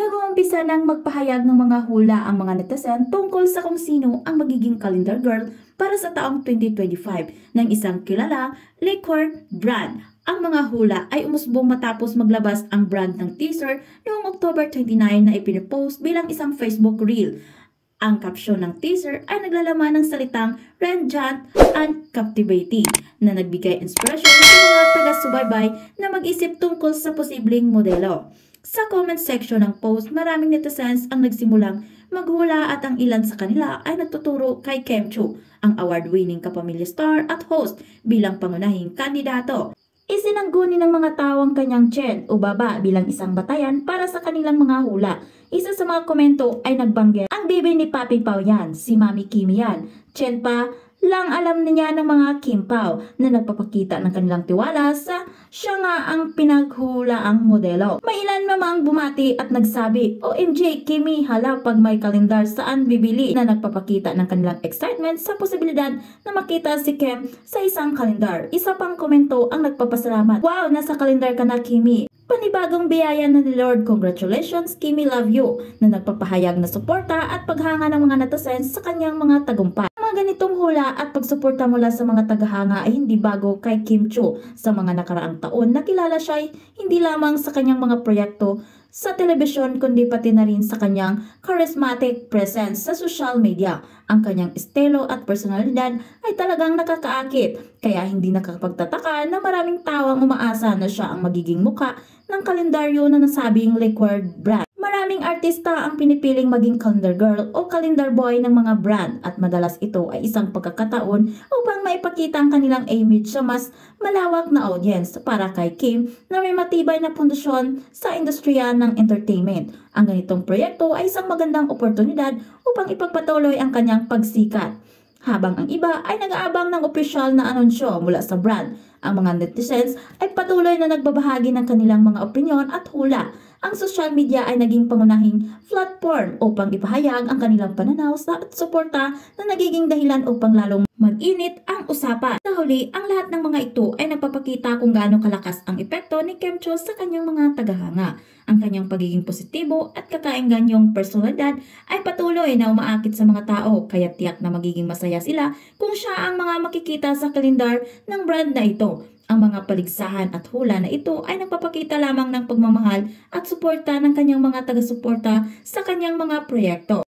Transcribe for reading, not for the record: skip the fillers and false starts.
Nag-uumpisa ng magpahayag ng mga hula ang mga netizen tungkol sa kung sino ang magiging calendar girl para sa taong 2025 ng isang kilala liquor brand. Ang mga hula ay umusbong matapos maglabas ang brand ng teaser noong October 29 na ipinopost bilang isang Facebook reel. Ang caption ng teaser ay naglalaman ng salitang "Radiant and Captivating" na nagbigay inspirasyon sa mga taga-subaybay na mag-isip tungkol sa posibleng modelo. Sa comment section ng post, maraming netizens ang nagsimulang maghula at ang ilan sa kanila ay nagtuturo kay Kim Chiu, ang award-winning kapamilya star at host bilang pangunahing kandidato. Isinangguni ng mga tao ang kanyang tiyan o baba bilang isang batayan para sa kanilang mga hula. Isa sa mga komento ay nagbanggit, "Ang bibi ni Papi Pao yan, si Mami Kim yan. Tiyan pa lang alam niya ng mga Kim Pao," na nagpapakita ng kanilang tiwala sa siya nga ang pinaghulaang modelo. May ilan mamang bumati at nagsabi, "OMG, Kimi, hala pag may kalendar saan bibili?" na nagpapakita ng kanilang excitement sa posibilidad na makita si Kim sa isang kalendar. Isa pang komento ang nagpapasalamat, "Wow, nasa kalendar ka na, Kimi. Panibagong biyaya na ni Lord, congratulations, Kimi, love you," na nagpapahayag na suporta at paghanga ng mga netizens sa kanyang mga tagumpay. Mga ganitong hula at pagsuporta mula sa mga tagahanga ay hindi bago kay Kim Chiu. Sa mga nakaraang taon, nakilala siya hindi lamang sa kanyang mga proyekto sa telebisyon kundi pati na rin sa kanyang charismatic presence sa social media. Ang kanyang estilo at personalidad ay talagang nakakaakit, kaya hindi nakapagtataka na maraming tao ang umaasa na siya ang magiging muka ng kalendaryo na nasabing liquor brand. Maraming artista ang pinipiling maging calendar girl o calendar boy ng mga brand at madalas ito ay isang pagkakataon upang maipakita ang kanilang image sa mas malawak na audience. Para kay Kim na may matibay na pundasyon sa industriya ng entertainment, ang ganitong proyekto ay isang magandang oportunidad upang ipagpatuloy ang kanyang pagsikat. Habang ang iba ay nag-aabang ng opisyal na anunsyo mula sa brand, ang mga netizens ay patuloy na nagbabahagi ng kanilang mga opinyon at hula. Ang social media ay naging pangunahing platform upang ipahayag ang kanilang pananaw at suporta na nagiging dahilan upang lalong mag-init ang usapan. Sa huli, ang lahat ng mga ito ay nagpapakita kung gaano kalakas ang epekto ni Kim Chiu sa kanyang mga tagahanga. Ang kanyang pagiging positibo at kakainganyong personalidad ay patuloy na umaakit sa mga tao, kaya tiyak na magiging masaya sila kung siya ang mga makikita sa kalendar ng brand na ito. Ang mga paligsahan at hula na ito ay nagpapakita lamang ng pagmamahal at suporta ng kanyang mga taga-suporta sa kanyang mga proyekto.